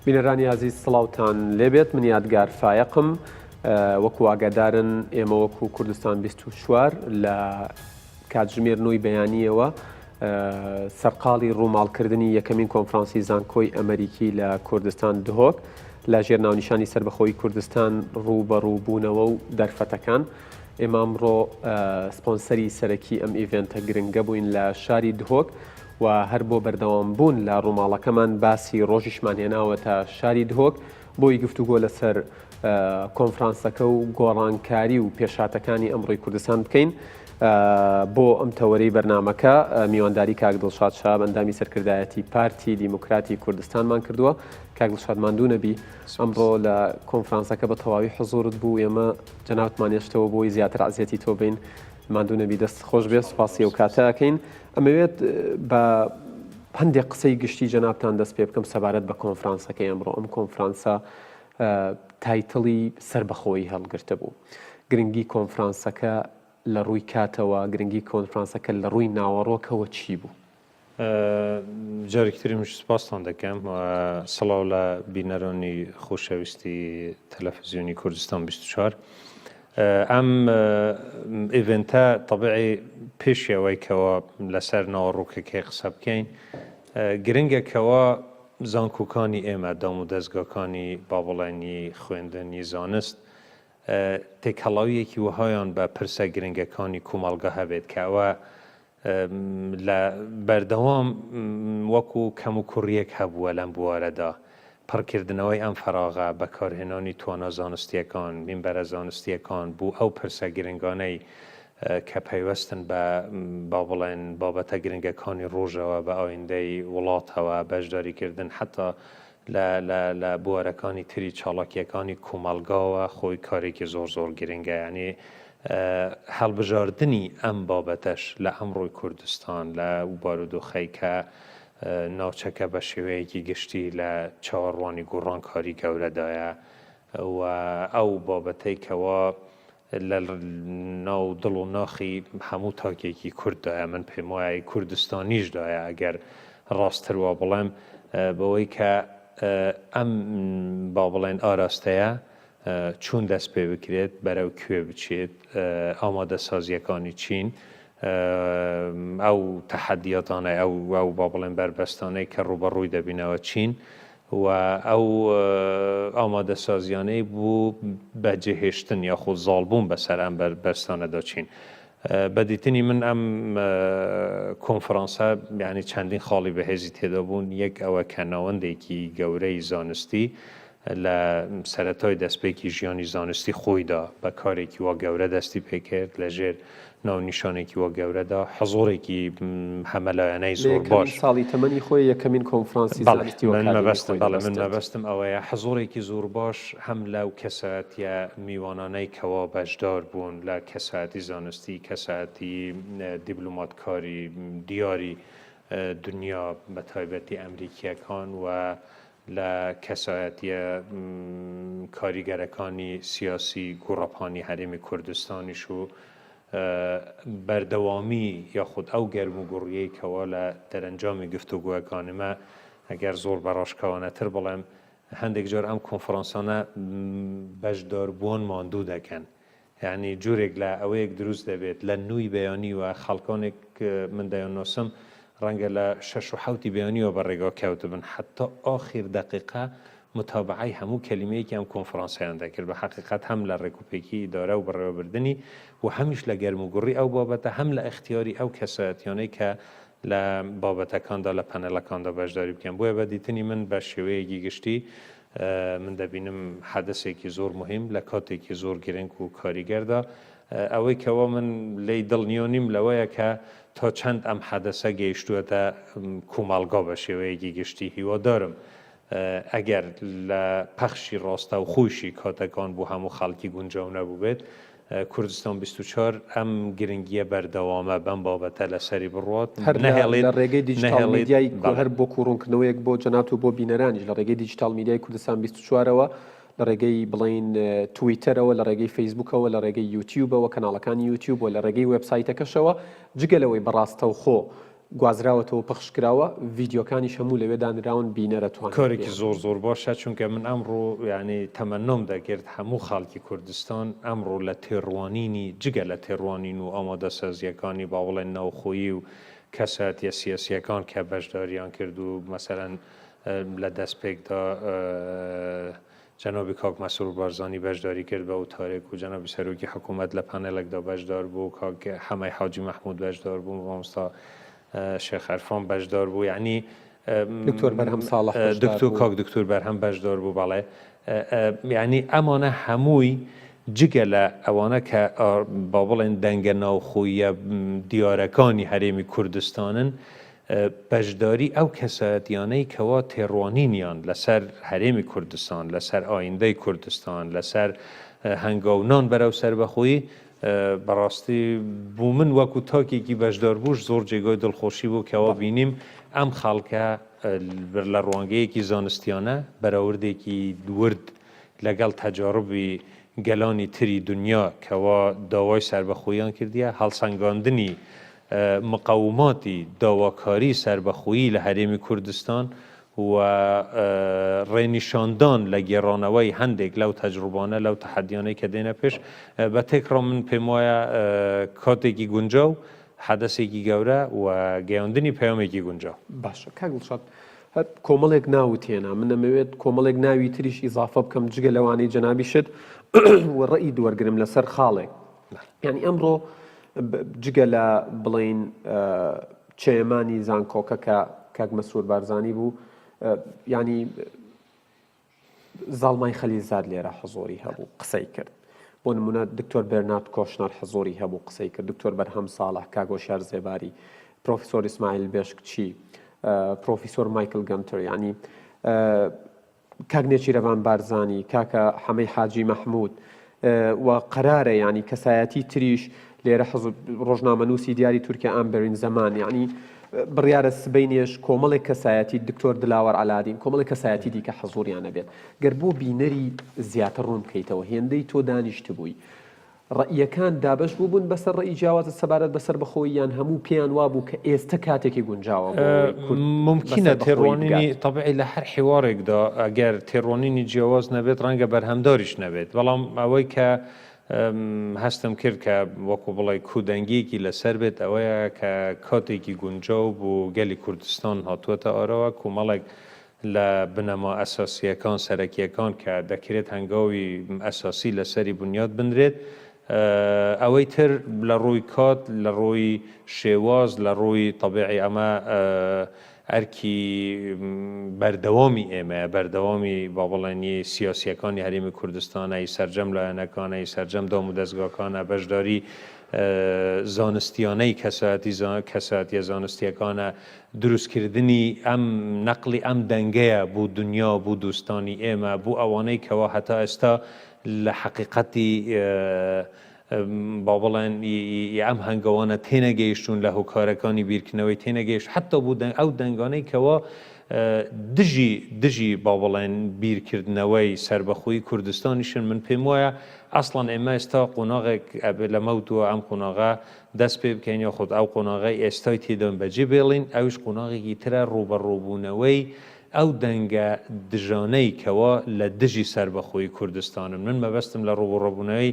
بینەرانی عزیز سڵاوتان لێبێت من یادگار فایقم وەکو ئاگادارن ئێمە وەکو کوردستان 24 لە کاتژمێر 9 بەیانیەوە سەرقاڵی ڕووماڵکردنی یەکەمین کۆنفرانسی زانکۆی ئەمریکی لە کوردستان دهۆک لە ژێر ناونیشانی سربەخۆی کوردستان ڕووبەڕووبوونەوە و دەرفەتەکان. ئێمە ئەمڕۆ سپۆنسەری سەرەکی ئەم ئیڤێنتە گرنگە بووین لە شاری دهۆک و هەر بۆ بەردەوام بوون لە ڕووماڵەکەمان باسی ڕۆژیشمان هێناوەتە شاری دهۆک بۆی گفتوگۆ لەسەر کۆنفرانسەکە و گۆڕانکاری و پێشاتەکانی ئەمڕۆی کوردستان بکەین. بۆ ئەم تەوەرەی بەرنامەکە میوانداری کاک دڵشاد شاب ئەندامی سەرکردایەتی پارتی دیموکراتی کوردستانمان کردووە. کاک دڵشاد ماندوو نەبی ئەمڕۆ لە کۆنفرانسەکە بە تەواوی حزورت بوو. ئێمە جەنابەتمان هێشتەوە بۆی زیاتر عزیەتی تۆ بین. ماندوو نەبی دەست خۆش بێت، سوپاسی ئەو کاتە ئەکەین. ئەمەوێت بە هەندێک قسەی گشتی جەنابتان دەست پێ بکەم سەبارەت بە کۆنفرانسەکەی ئەمڕۆ. ئەم کۆنفرانسە تایتڵی سربەخۆیی هەڵگرتە بوو. گرنگی کۆنفرانسەکە لە ڕووی کاتەوە، گرنگی کۆنفرانسەکە لە ڕووی ناوەڕۆکەوە چی بوو؟ جارێکتری مش سپاسان دەکەم سڵاو لە بینەرانی خۆشەویستی تەلەڤیزیۆنی کوردستان 24. ئەم ئیڤێنتە تەبیعی پێشەوەیکەوە لەسەر ناوەڕۆکەکەی قسە بکەین. گرنگێکەوە زانکۆکانی ئێمە دام و دەستگاکانی بابڵێنی خوێندنی زانست تێکەڵاویەکی وهایان بە پرسە گرنگەکانی کومەڵگە هەبێت کە ئەوە لە بەردەوام وەکو کەم و کوڕیەک هەبووە لەم بوارەدا. پڕکردنەوەی ئەم فەراغە بەکارهێنانی توانە زانستیەکان، مینبەرە زانستیەکان بوو ئەو پرسە گرنگانەی کە پەیوەستن بە با بڵێن بابەتە گرنگەکانی ڕۆژەوە بە ئایندەی وڵاتەوە بەشداریکردن حتا لە بوارەکانی تری چاڵاکیەکانی کومەڵگاوە خۆی کارێکی زۆر زۆر گرنگە. یعنی هەڵبژاردننی ئەم بابەتەش لە ئەمڕۆی کوردستان لە بارودۆخەی کە ناوچەکە بە شێوەیەکی گشتی لە چاوەڕوانی گۆڕانکاری گەورەدایە و ئەو بابەتەی کەوا لە ناو دڵ و ناخی هەموو تاکێکی کورددایە، من پێم وایە کوردستانیشدایە ئەگەر ڕاستتروا بڵێم، بەوەی کە ئەم با بڵێن ئاراستەیە چون دەست پێ بکرێت بەرەو کوێ بچێت، ئامادە سازیەکانی چین، ئەو تەحەدیاتانە ئەو با بڵێن بەربەستانەی کە ڕوبەڕووی دەبینەوە چین و ئەو ئامادە سازیانەی بوو بەجێهێشتن یاخود زاڵبوون بەسەر ئەم بەربەستانەدا چین. بەدیتنی من ئەم کۆنفرانسە یعنی چەندین خاڵی بەهێزی تێدا بوون. یەک ئەوە کە ناوەندێکی گەورەی زانستی لە سەرەتای دەستپێکی ژیانی زانستی خۆیدا بە کارێکی وا گەورە دەستی پێکرد لە ژێر ناونیشانێکی وە گەورەدا حەزۆرێکی هەمەلایەنەی زۆر باش. ساڵی تەمەنی خۆی یەکەمین کۆنفرانسی من مەبەستم ئەوەیە حەزۆرێکی زۆر باش هەم لەو کەسایەتیە میوانانەی کەوا بەشدار بوون لە کەسایەتی زانستی، کەسایەتی دیبلۆماتکاری دیاری دنیا بە تایبەتی ئەمریکیەکان و لە کەسایەتیە کاریگەرەکانی سیاسی گوڕەپانی هەرێمی کوردستانیش و بەردەوامی یاخود ئەو گەرم و گوڕیەی کەوا لە دەرەنجامی گفتوگوەکانمە ئەگەر زۆر بەڕاشکەوانەتر بڵێم هەندێک جار ئەم کۆنفرانسانە بەشداربوون ماندوو دەکەن. یعنی جورێک لە ئەوەیەک دروست دەبێت لە نووی بەیانی و خەڵکانێک من دەیانۆسم ڕەنگە لە 6 و 7 بەیانیەوە بەڕێگا کەوت بن حتا ئاخر دقیقە متابعی هەموو کەلیمەیەکی ئەم کۆنفرانسیان دەکرد. بە حقیقەت هەم لە ڕێکوپێکی ئیدارە و بەڕێوەبردننی و هەمیش لە گەرموگوڕی ئەو بابەتە هەم لە اختیاری ئەو کەسایەتیانەی کە لە بابەتەکاندا لە پەنەلەکاندا بەشداری بکەن. بۆیە بەدیتنی من بە شێوەیەکی گشتی من دەبینم حەدەسێکی زۆر مهم لە کاتێکی زۆر گرنگ و کاریگەردا ئەوەی کەوا من لی دڵنیۆنیم لەوەیە کە تا چەند ئەم حەدەسە گەیشتووەتە کومەڵگا بە شێوەیەکی گشتی هیوادارم ئەگەر لە پەخشی ڕاستە و خۆشی کاتەکان بۆ هەموو خەڵکی گونجاو نەبوو بێت کوردستان 24 ئەم گرنگیە بەردەوامە بەم بابەتە لەسەری بڕات لە ڕێگەی دیجیتال میدیای هەر بۆ کوڕوونکردنەوەیەک بۆ جەنات و بۆ بینەرانیش لە ڕێگەی دیجیتال میدیای کوردستان 24ەوە لە ڕێگەی بڵین تویتەرەوە لە ڕێگەی فەیسبوکەوە لە ڕێگەی یوتیوبەوە کەناڵەکانی یوتیوب و لە ڕێگەی وێبسایتەکەشەوە جگەلەوەی بەڕاستە و خۆ گوازراوەتەوە پەخشکراوە ڤیدیۆکانی هەموو لەوێ دانراون بینەرە توانێت کارێکی زۆر باشە چونکە من ئەمڕۆ ینی تەمەنۆم دەگرت هەموو خاڵکی کوردستان ئەمڕۆ لە تێڕوانینی جگە لە تێڕوانین و ئامادەسازیەکانی باوڵێن ناوخۆیی و کەساتیە سیاسیەکان کە بەشداریان کرد و مەسەرەن لە دەستپێکدا جەنابی کاک مەسرور بارزانی بەشداری کرد بە ئەو تارێک و جەنابی سەرۆکی حکوومەت لە پانێلێکدا بەشدار بوو کاک حەمای حاجی مەحموود بەشدار بوو مامۆستا شێخ عەرفان بەشدار بوو یعنی دکتۆر بەرهەم ساڵح کاک دکتۆر بەرهەم بەشدار بوو بەڵێ یعنی ئەمانە هەمووی جگە لە ئەوانە کە با بڵێن دەنگە ناوخۆیە دیارەکانی هەرێمی کوردستانن بەشداری ئەو کەسایەتیانەی کەوا تێڕوانینیان لەسەر هەرێمی کوردستان لەسەر ئایندەی کوردستان لەسەر هەنگاونان بەرەو سەربەخۆیی بەڕاستی بوو من وەکو تاکێکی بەشدار بووش زۆر جێگای دڵخۆشی بوو کەوا بینیم ئەم خاڵکە لە ڕوانگەیەکی زانستیانە بەراوردێکی ورد لەگەڵ تەجاربی گەلانی تری دنیا کەوا داوای سەربەخۆییان کردیە هەڵسەنگاندنی مقاوماتی داواکاری سەربەخۆیی لە هەرێمی کوردستان و ڕێنیشاندان لە گێڕانەوەی هەندێک لەو تەجروبانە لەو تەحەدیانەی کە دێنە پێش بە تێکڕۆ من پێم وایە کاتێکی گونجاو حەدەسێکی گەورە و گەیاندنی پەیامێکی گونجاو باشە کاک دڵشاد کۆمەڵێک ناوت هێنا من دەمەوێت کۆمەڵێک ناوی تریش ئیزافە بکەم جگە لەوانەی جەنابی شت و ڕەئی دووەرگرم لەسەر خاڵێک یعنی ئەمڕۆ جگە لە بڵین چێمانی زانکۆکە کە کاک مەسرور بارزانی بوو ینی زاڵمای خەلیزاد لێرە حزۆری هەبوو قسەی کرد بۆ نمونە دکتۆر بێرنارد کۆشنار حزۆری هەبوو قسەی کرد دکتۆر بەرهەم ساڵح کاگۆشار زێباری پرۆفیسۆر ئیسماعیل بێشکچی پرۆفیسۆر مایکل گەنتر ینی کاک نێچیرەوان بارزانی کاکە حەمەی حاجی مەحموود و قەرارە ینی کەسایەتی تریش لێرە ڕۆژنامەنووسی دیاری تورکیا ئامبەرین زەمان یعنی بڕیارە سبەینێش کۆمەڵێک کەسایەتی دکتۆر دلاوەر عەلادین کۆمەڵێک کەسایەتی دیکە حەزوریانە بێت گەر بۆ بینەری زیاتر ڕوون بکەیتەوە هێندەی تۆ دانیشت بووی ڕەئیەکان دابش بوون بەسەر ڕەئی جیاوازە سەبارەت بەسەر بەخۆییان هەموو پێیان وابوو کە ئێستا کاتێکی گونجاوە ممکنە تێڕوانینی طبیعی لە هەر حیوارێکدا ئەگەر تێڕوانینی جیاواز نەبێت ڕەنگە بەرهەمداریش نەبێت بەڵام ئەوەی کە هەستم کرد کە وەکو بڵێ کودەنگیەکی لەسەر بێت ئەوەیە کە کاتێکی گونجاو بوو گەلی کوردستان هاتووەتە ئارەوە کۆمەڵێک لە بنەما ئەساسیەکان سەرەکیەکان کە دەکرێت هەنگاوی ئەساسی لەسەری بنیاد بنرێت ئەوەی تر لە ڕووی کات لە ڕووی شێواز لە ڕووی طبیعی ئەمە ئەرکی بەردەوامی ئێمە بەردەوامی با بڵێنی سیاسیەکانی هەرێمی کوردستانە سەرجەم لایەنەکانە سەرجەم دام و دەستگاکانە بەشداری زانستیانەی کەساتیە زانستیەکانە دروستکردنی ئەم نەقلی ئەم دەنگەیە بۆ دنیا بۆ دوستانی ئێمە بۆ ئەوانەی کەوا هەتا ئێستا لە حەقیقەتی با بڵێن ئەم هەنگاوانە تێنەگەیشتون لە هۆکارەکانی بیرکردنەوەی تێنەگەیشت حتا بوو ئەو دەنگانەی کەوا دژی با بڵێن بیرکردنەوەی سەربەخۆیی کوردستانیشن من پێم وایە ئەسڵان ئێمە ئێستا قۆناغێک لە مەوتووە ئەم قۆناغا دەست پێ بکەین یاخود ئەو قۆناغی ئێستای تێدەن بەجێ بێڵین ئەوش قۆناغێکی ترە ڕوبەڕووبوونەوەی ئەو دەنگە دژانەی کەوا لە دژی سەربەخۆیی کوردستانن من مەبەستم لە ڕوبەڕووبوونەوەی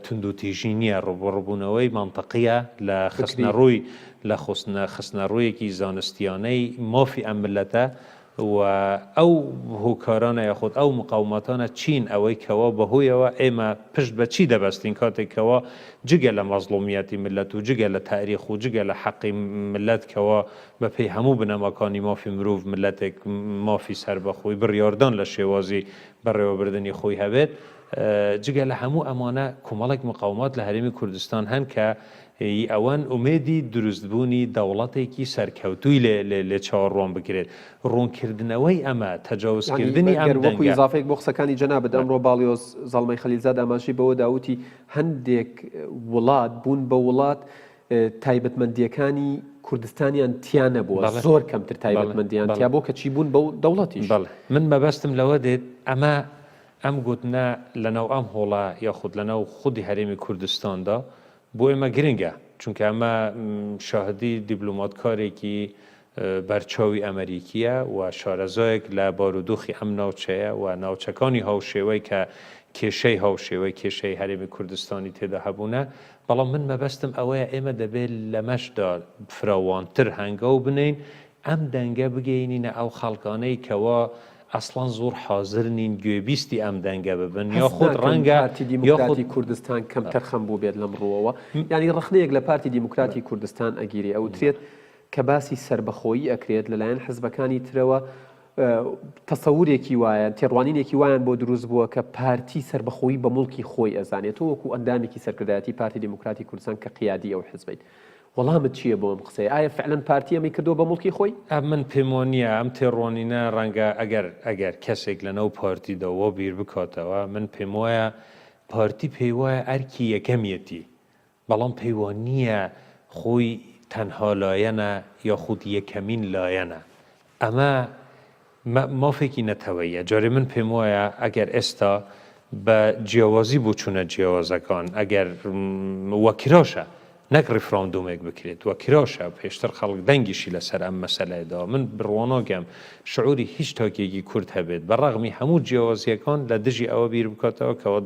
تونندوتیژی نییە ڕوبەڕووبوونەوەی مانتەقیە لە خستنەڕووی لە خستنەڕوویەکی زانستیانەی مافی ئەم ملەتە و ئەو هۆکارانە یاخود ئەو مقاومەتانە چین ئەوەی کەوا بەهۆیەوە ئێمە پشت بە چی دەبەستین کاتێکەوە جگە لە مەزڵومیەتی ملت و جگە لە تاریخ و جگە لە حەقی ملت کەوا بەپێی هەموو بنەماکانی مافی مرۆڤ ملەتێک مافی سەربەخۆی بڕیاردان لە شێوازی بەڕێوەبردننی خۆی هەبێت جگە لە هەموو ئەمانە کۆمەڵێک مقاومات لە هەرێمی کوردستان هەن کە ئەوان ئومێدی دروستبوونی دەوڵەتێکی سەرکەوتووی لێ چاوەڕوان بکرێت ڕوونکردنەوەی ئەمە تەجاوزکردنی ئەم وەکو ئیزافەیەک بۆ قسەکانی جەنابەت ئەمڕۆ باڵیۆز زەڵمەی خەلیزاد ئاماژەی بەوە داوتی هەندێک وڵات بوون بە وڵات تایبەتمەندیەکانی کوردستانیان تیان نەبووە زۆر کەمتر تایبەتمەندیان تیا بۆ کەچی بوون بەو دەوڵەتیش من مەبەستم لەوە دێت ئەم گوتنە لەناو ئەم هۆڵە یاخود لەناو خودی هەرێمی کوردستاندا بۆ ئێمە گرنگە چونکە ئەمە شاهدی دیبلۆماتکارێکی بەرچاوی ئەمریکیە و شارەزایەک لە بارودۆخی ئەم ناوچەیە و ناوچەکانی هاوشێوەی کە کێشەی هاوشێوەی کێشەی هەرێمی کوردستانی تێدا هەبوونە بەڵام من مەبەستم ئەوەیە ئێمە دەبێت لەمەشدا فراوانتر هەنگاو بنین ئەم دەنگە بگەینینە ئەو خەڵکانەی کەوا ئەسڵان زۆر حاضر نین گوێبیستی ئەم دەنگە ببن یا خود ڕەنگە پارتی دیموکراتی کوردستان کەم تەرخەم بوو بێت لەم ڕۆەوە ینی ڕخنەیەک لە پارتی دیموکراتی کوردستان ئەگیری ئەوترێت کە باسی سربەخۆیی ئەکرێت لەلایەن حزبەکانی ترەوە تەسەورێکی وایە تێڕوانینێکی وایان بۆ دروست بووە کە پارتی سربەخۆیی بە مڵکی خۆی ئەزانێتەوە وەکو ئەندامێکی سەرکردایەتی پارتی دیموکراتی کوردستان کە قیادی ئەو حزبیت وەڵامت چییە بۆ ئەم قسەی ئایا فعلەن پارتی ئەمەی کردو بە مڵکی خۆی من پێم وانە ئەم تێڕوانینە ڕەنگە ئەگەر کەسێک لەنەو پارتیداوە بیر بکاتەوە من پێم وایە پارتی پێی وایە ئەرکی یەکەمیەتی بەڵام پەیوان نییە خۆی تەنها لایەنە یاخود یەکەمین لایەنە ئەمە مافێکی نەتەوەیە جارێ من پێم وایە ئەگەر ئێستا بە جیاوازی بۆ چوونە جیاوازەکان ئەگەر وەکراشە نەک ڕیفراندۆمێک بکرێت وە کراشە پێشتر خەڵک دەنگیشی لەسەر ئەم مەسەلەیەدا من بڕوانۆگەم شعوری هیچ تاکێکی کورد هەبێت بەڕەغمی هەموو جیاوازیەکان لە دژی ئەوە بیر بکاتەوە کەەوە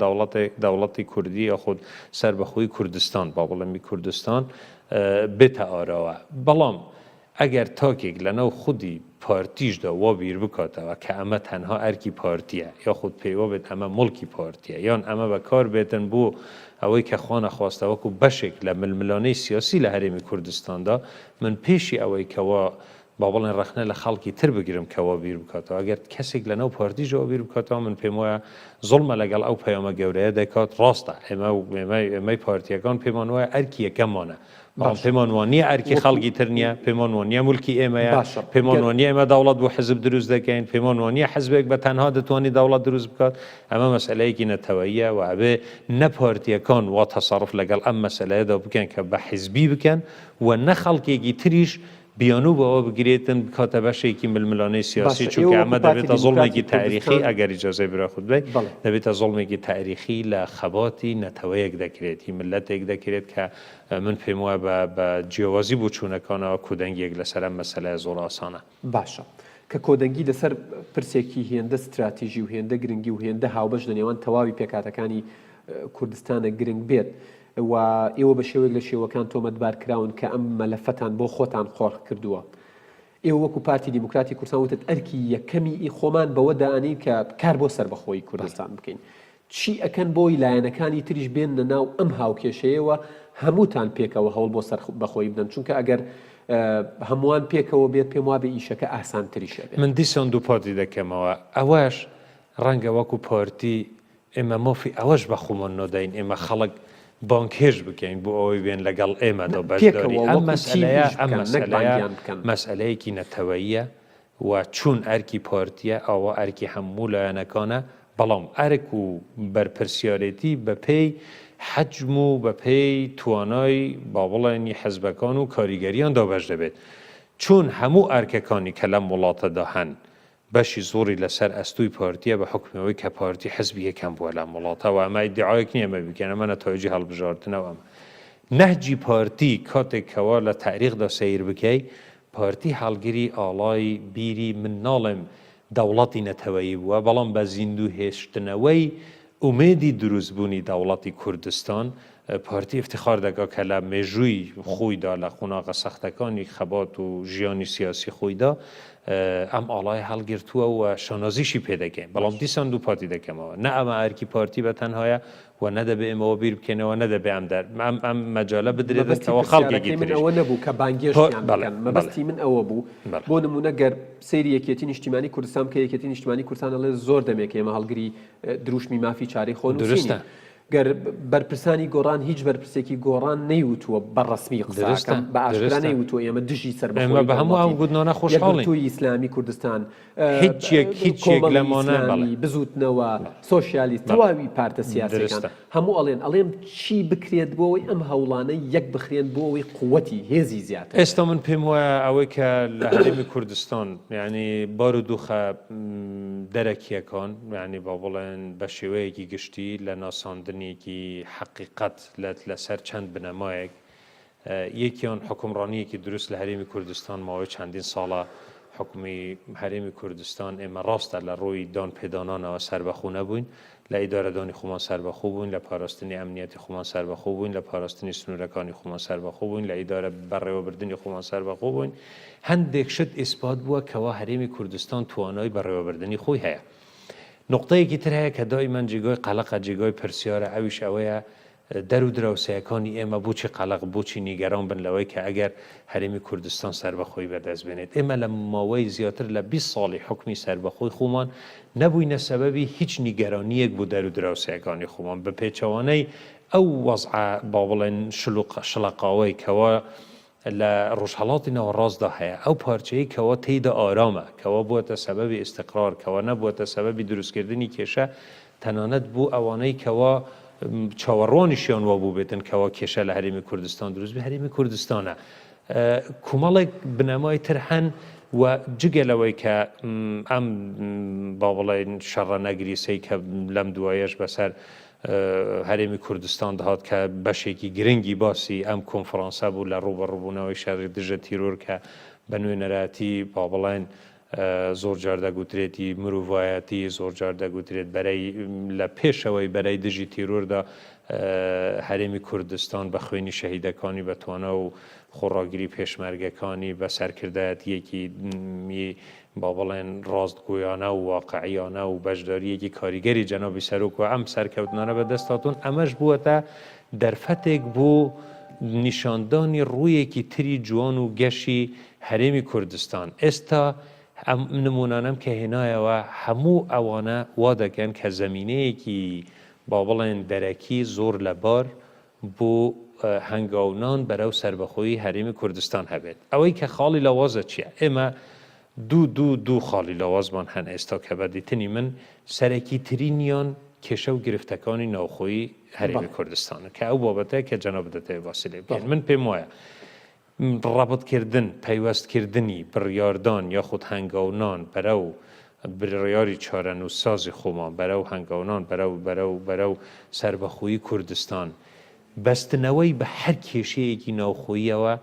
دەوڵەتی کوردی یاخود سربەخۆی کوردستان با بڵێمی کوردستان بێتە ئاراوە بەڵام ئەگەر تاکێک لەناو خودی پارتیشدا وا بیر بکاتەوە کە ئەمە تەنها ئەرکی پارتیە یاخود پێیوە بێت ئەمە مڵکی پارتیە یان ئەمە بەکار بێتن بۆ ئەوەی کە خوانە خواستەوەکو بەشێک لە ململانەی سیاسی لە هەرێمی کوردستاندا من پێشی ئەوەی کەوا با بڵێن ڕخنە لە خەڵکی تر بگرم کەوا بیر بکاتەوە ئەگەر کەسێک لەناو پارتیژەوە بیر بکاتەوە من پێم وایە زوڵمە لەگەڵ ئەو پەیامە گەورەیە دەکات ڕاستە ئێمەی پارتیەکان پێمان وایە ئەرکی یەکەمانە پێمان وانە ئەرکی خەڵکی تر نییە پێمان وانە مولکی ئێمەیە پێمان وانە ئێمە دەوڵەت بۆ حزب دروست دەکەین پێمان وانە حزبێک بە تەنها دەتوانانی دەوڵەت دروست بکات ئەمە مەسئلەیەکی نەتەوەیە و ئەبێ نە پارتیەکان وا تەسەڕف لەگەڵ ئەم مەسئلەیەدا بکەن کە بە حزبی بکەن و نە خەڵکێکی تریش بیانوو بەوە بگرێتن بکاتە بەشێکی ململانەی سیاسی چونکە ئەمە دەبێتە زوڵمێکی تاریخی ئەگەر ئیجازەی برا خود بێت دەبێتە زوڵمێکی تاریخی لە خەباتی نەتەوەیەک دەکرێتی ملەتێک دەکرێت کە من پێم وایە بە جیاوازی بۆ چوونەکانەوە کودەنگێک لەسەر ئەم مەسەلەیە زۆر ئاسانە باشە کە کۆدەنگی لەسەر پرسێکی هێندە استراتیژی و هێندە گرنگی و هێندە هاوبەش لە نێوان تەواوی پێکاتەکانی کوردستانە گرنگ بێت و ئێوە بە شێوەیەک لە شێوەکان تۆمەتبارکراون کە ئەم مەلەفەتان بۆ خۆتان خۆڕ کردووە ئێوە وەکو پارتی دیموکراتی کوردستان وتت ئەرکی یەکەمی خۆمان بەوە دانین کە کار بۆ سربەخۆیی کوردستان بکەین چی ئەکەن بۆی لایەنەکانی تریش بێنە ناو ئەم هاوکێشەیەوە هەمووتان پێکەوە هەوڵ بۆ سەربەخۆیی بدەن چونکە ئەگەر هەمووان پێکەوە بێت پێم وابێ ئیشەکە ئاسانتریشە بێت من دیسان دوو پارتی دەکەمەوە ئەوەش ڕەنگە وەکو پارتی ئێمە مافی ئەوەش بە خۆمان نۆدەین ئێمە خەڵک بانکێش بکەین بۆ ئەوەی بێن لەگەڵ ئێمەدا بەشداری ئەم مەسئلەیەکی نەتەوەییە و چون ئەرکی پارتیە ئەوە ئەرکی هەموو لایەنەکانە بەڵام ئەرک و بەرپرسیارەتی بەپێی حەجم و بەپێی توانای با بڵێنی حەزبەکان و کاریگەریاندا بەش دەبێت چون هەموو ئەرکەکانی کە لەم وڵاتەدا هەن بەشی زۆری لەسەر ئەستوی پارتیە بە حکمەوەی کە پارتی حزبی یەکەم بووە لە وڵاتەوە ئەمە ئیدعایەک نییە ئەمە بکەن ئەمە نەتایجی هەڵبژاردنەوە ئەمە نەهجی پارتی کاتێکەوە لە تاریخدا سیر بکەی پارتی هەڵگیری ئاڵای بیری من ناڵێم دەوڵەتی نەتەوەیی بووە بەڵام بە زیندوو هێشتنەوەی ئومێدی دروستبوونی دەوڵەتی کوردستان پارتی افتخار دەکا کە لە مێژووی خۆیدا لە قوناغە سەختەکانی خەبات و ژیانی سیاسی خۆیدا ئەم ئاڵای هەڵگرتووە و شانازیشی پێدەکەین بەڵام دیسان دوو پارتی دەکەمەوە نە ئەمە ئەرکی پارتی بە تەنهایە و نەدەبێ ئەمەوە بیر بکەنەوە نەدەبێ ئەم مەجالە بدرێتەوە خەڵکێکی من ئەوە نەبوو کە بانگێشتیان بکەن مەبەستی من ئەوە بوو بۆ نمونە گەر سەیری یەکێتی نیشتیمانی کوردستان کە یەکێتی نیشتیمانی کوردستان دەڵێ زۆر دەمێک ئێمە هەڵگری دروشمی مافی چارەی خۆنووسینە گەر بەرپرسانی گۆڕان هیچ بەرپرسێکی گۆڕان نەیوتووە بەڕەسمی قسەکەم بە ئاشکرا نەیوتووە ئێمە دژی سەربەخۆیی بە هەموو ئەم گوتنانە خۆشحاڵین یەکگرتووی ئیسلامی کوردستان هیچێک لەمانە بزوتنەوە سۆشیالیست تەواوی پارتە سیاسەکان هەموو ئەڵێم چی بکرێت بۆەوەی ئەم هەوڵانە یەک بخرێن بۆ ئەوەی قووەتی هێزی زیاتر ئێستا من پێم وایە ئەوەی کە لە هەرێمی کوردستان یعنی بارودۆخە دەرەکیەکان یعنی با بڵێن بە شێوەیەکی گشتی لە ناساندنێکی حقیقت لەسەر چەند بنەمایەک یەکیان حکومڕانیەکی دروست لە هەرێمی کوردستان ماوەی چەندین ساڵە حکومی هەرێمی کوردستان ئێمە ڕاستە لە ڕۆی دان پێدانانەوە سەربەخۆ نەبووین لە ئیدارەدانی خۆمان سەربەخۆ بووین لە پاراستنی ئەمنیەتی خۆمان سەربەخۆ بووین لە پاراستنی سنوورەکانی خۆمان سەربەخۆ بووین لە ئیدارە بەڕێوەبردننی خۆمان سەربەخۆ بووین هەندێک شت ئیسپات بووە کەوا هەرێمی کوردستان توانای بەڕێوەبردننی خۆی هەیە نقطەیەکی تر هەیە کە دائیمەن جێگای قەلەقە جێگای پرسیارە ئەویش ئەوەیە دەرو دراوسەیەکانی ئێمە بۆچی قەلەق بۆچی نیگەران بن لەوەی کە ئەگەر هەرێمی کوردستان سەربەخۆی بەدەست بێنێت ئێمە لە ماوەی زیاتر لە 20 ساڵی حکمی سەربەخۆی خۆمان نەبووینە سەبەبی هیچ نیگەرانیەک بۆ دەرو دراوسەیەکانی خۆمان بە پێچەوانەی ئەو وەزعە با بڵێن شڵەقاوەی کەوا لە ڕۆژهەڵاتی ناوەڕاستدا هەیە ئەو پارچەیە کەوا تێیدا ئارامە کەوا بووەتە سەبەبی ئیستیقرار کەوا نەبووەتە سەبەبی دروستکردنی کێشە تەنانەت بوو ئەوانەی کەوا چاوەڕوانیشیان وا بوو بێتن کەوا کێشە لە هەرێمی کوردستان دروست بێ هەرێمی کوردستانە کومەڵێک بنەمای تر هەن و جگەلەوەی کە ئەم با بڵێن شەڕە نەگریسەی کە لەم دوایەش بەسەر هەرێمی کوردستان دەهات کە بەشێکی گرنگی باسی ئەم کۆنفرانسە بوو لە ڕوبەڕووبوونەوەی شەڕی دژە تیرۆر کە بە نوێنەراتی با بڵێن زۆر جار دەگوترێتی مرۆڤایەتی زۆر جار دەگوترێت بەرەی لە پێشەوەی بەرەی دژی تیرۆردا هەرێمی کوردستان بە خوێنی شەهیدەکانی بەتوانە و خۆڕاگیری پێشمەرگەکانی بە سەرکردایەتیەکی با بڵێن ڕاستگویانە و واقعیانە و بەشداریەکی کاریگەری جەنابی سەرۆک و ئەم سەرکەوتنانە بەدەستهاتوون ئەمەش بووەتە دەرفەتێک بۆ نیشاندانی ڕوویەکی تری جوان و گەشی هەرێمی کوردستان ئێستا ئەم نمونانەم کە هێنایەوە هەموو ئەوانە وا دەکەن کە زەمینەیەکی با بڵێن دەرەکی زۆر لەبار بۆ هەنگاونان بەرەو سەربەخۆیی هەرێمی کوردستان هەبێت ئەوەی کە خاڵی لەوازە چییە ئێمە دوو خاڵی لەوازمان هەن ئێستا کە بەدیتنی من سەرەکی ترینیان کێشە و گرفتەکانی ناوخۆیی هەرێمی کوردستانە کە ئەو بابەتەیە کە جەناب دەتەوێت باسی لێ بکەین من پێم وایە ڕابطکردن پەیوەستکردنی بڕیاردان یاخود هەنگاونان بەرەو بڕیاری چارەنووسسازی خۆمان بەرەو هەنگاونان بەرەو سەربەخۆیی کوردستان بەستنەوەی بە هەر کێشەیەکی ناوخۆییەوە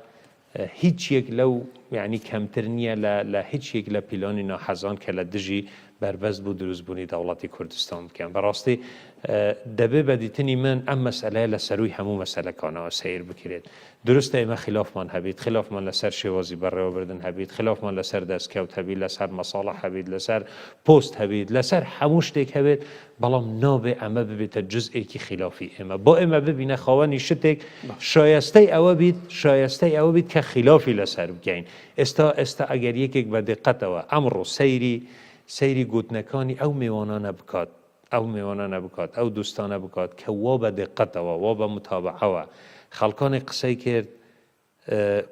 هیچ یەک لەو یعنی کەمتر نییە لە هیچ یەک لە پیلانی ناحەزان کە لە دژی بربەست بوو دروستبوونی دەوڵەتی کوردستان بکەن بەڕاستی دەبێ بەدیتنی من ئەم مەسئلەیە لە سەروی هەموو مەسئلەکانەوە سیر بکرێت دروستە ئێمە خلافمان هەبیت خلافمان لەسەر شێوازی بەڕێوەبردن هەبیت خلافمان لەسەر دەستکەوت هەبیت لەسەر مەساڵە هەبیت لەسەر پۆست هەبیت لەسەر هەموو شتێک هەبێت بەڵام نابێ ئەمە ببێتە جزئێکی خلافی ئێمە بۆ ئێمە ببینە خاوەنی شتێک شایستەی ئەوە بیت کە خلافی لەسەر بگەین ئێستا ئەگەر یەکێک بە دقەتەوە ئەمڕۆ سەیری گوتنەکانی ئەو میوانانە بکات ئەو دوستانە بکات کە وا بە دقەتەوە وا بە متابعەوە خەڵکانی قسەی کرد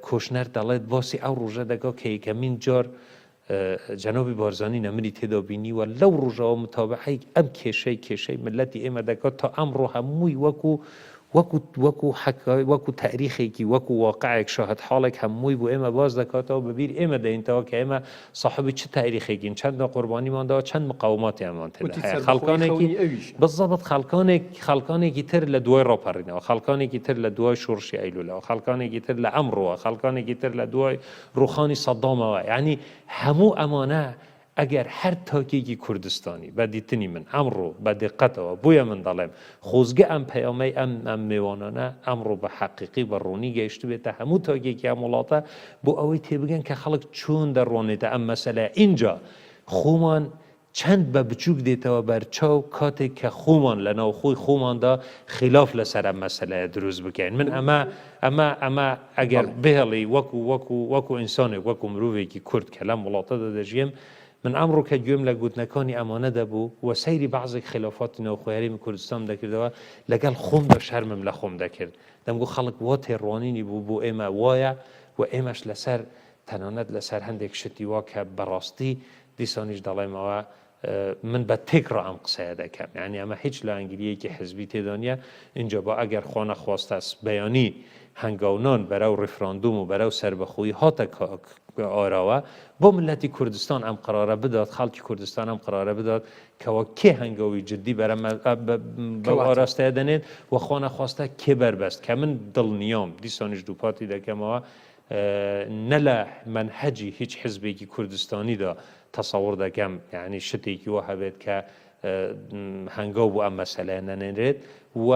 کۆشنەر دەڵێت باسی ئەو ڕۆژە دەکا کە یەکەمین جار جەنابی بارزانی نەمری تێدا بینیوە لەو ڕۆژەوە متابعەی ئەم کێشەی ملەتی ئێمە دەکات تا ئەمڕۆ هەمووی وەکو تاریخێکی وەکو واقعێک شاهد حاڵێک هەمووی بۆ ئێمە باز دەکاتەوە بەبیر ئێمە دەینتەوە کە ئێمە صاحبی چه تاریخێکین چەند قوربانیمانداوە چەند مقاوماتیانمان تێدا خەڵکانێکی بەزەبەت خەڵکانێکی تر لە دوای ڕاپەڕینەوە خەڵکانێکی تر لە دوای شۆڕشی ئەیلولەوە خەڵکانێکی تر لە ئەمڕۆوە خەڵکانێکی تر لە دوای ڕوخانی سەدامەوە یعنی هەموو ئەمانە ئەگەر هەر تاکێکی کوردستانی بە دیتنی من ئەمڕۆ بە دقەتەوە بۆیە من دەڵێم خۆزگە ئەم پەیامەی ئەم میوانانە ئەمڕۆ بە حەقیقی بە ڕوونی گەیشت بێتە هەموو تاکێکی ئەم وڵاتە بۆ ئەوەی تێبگەن کە خەڵک چۆن دەڕۆنێتە ئەم مەسەلە ئینجا خۆمان چەند بە بچووک دێتەوە بەرچاو کاتێک کە خۆمان لە ناوخۆی خۆماندا خلاف لەسەر ئەم مەسەلەیە دروست بکەین من ئەمە ئەگەر بهێڵی وەکو ئینسانێک وەکو مرۆڤێکی کورد کە لەم وڵاتەدا دەژیم من ئەمڕۆ کە گوێم لە گوتنەکانی ئەمانە دەبوو و سەیری بەعزێک خلافاتی ناوخۆی هەرێمی کوردستان دەکردەوە لەگەڵ خۆمدا شەرمم لە خۆم دەکرد دەمگو خەڵک وا تێڕوانینی بوو بۆ ئێمە وایە و ئێمەش لەسەر تەنانەت لەسەر هەندێک شتی وا کە بەڕاستی دیسانیش دەڵێمەوە من بە تێکڕە ئەم قسەیە دەکەم یعنی ئەمە هیچ لە ئەنگلیەکی حزبی تێدانە اینجا بە ئەگەر خۆ نەخواستە بەیانی هەنگاونان بەرەو ڕفراندوم و بەرەو سەربەخۆیی هاتە ئاراوە بۆ ملەتی کوردستان ئەم قرارە بدات خەڵکی کوردستان ئەم قرارە بدات کەەوە کێ هەنگەوەی جددی بەرەمە بە ئاراستەیە دەنێن وەخوا نەخواستە کێ بەربەست کە من دڵنیام دیسانیش دووپاتی دەکەمەوە نە لە منهەجی هیچ حزبێکی کوردستانیدا تەسەوڕ دەکەم یعنی شتێکی وە هەبێت کە هەنگاو بۆ ئەم مەسەلەیە نەنێنرێت و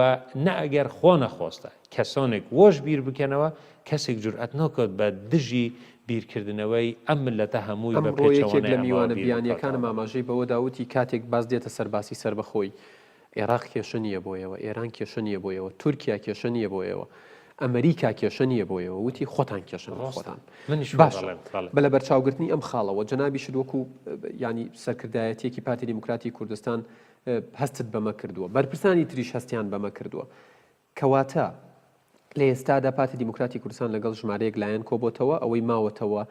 نە ئەگەر خوا نەخواستە کەسانێک وەش بیر بکەنەوە کەسێک جورئەت ناکات بە دژی بیرکردنەوەی ئەم ملەتە هەمووی بە پێچەوانەیە لە میوانە بیانیەکانە ماماژەی بەوە داوتی کاتێک باز دێتە سەرباسی سربەخۆی عێراق کێشە نییە بۆیەوە ئێران کێشە نییە بۆیەوە تورکیا کێشە نییە بۆیەوە ئەمریکا کێشە نییە بۆیەوە وتی خۆتان کێشن خۆتان باش بە لە بەرچاوگرتنی ئەم خاڵەوە جەنابی شدوەکو ینی سەرکردایەتێکی پارتی دیموکراتی کوردستان هەستت بەمە کردووە بەرپرسانی تریش هەستیان بەمە کردووە کەواتە لە ئێستادا پارتی دیموکراتی کوردستان لەگەڵ ژمارەیەک لایەن کۆبۆتەوە ئەوەی ماوەتەوە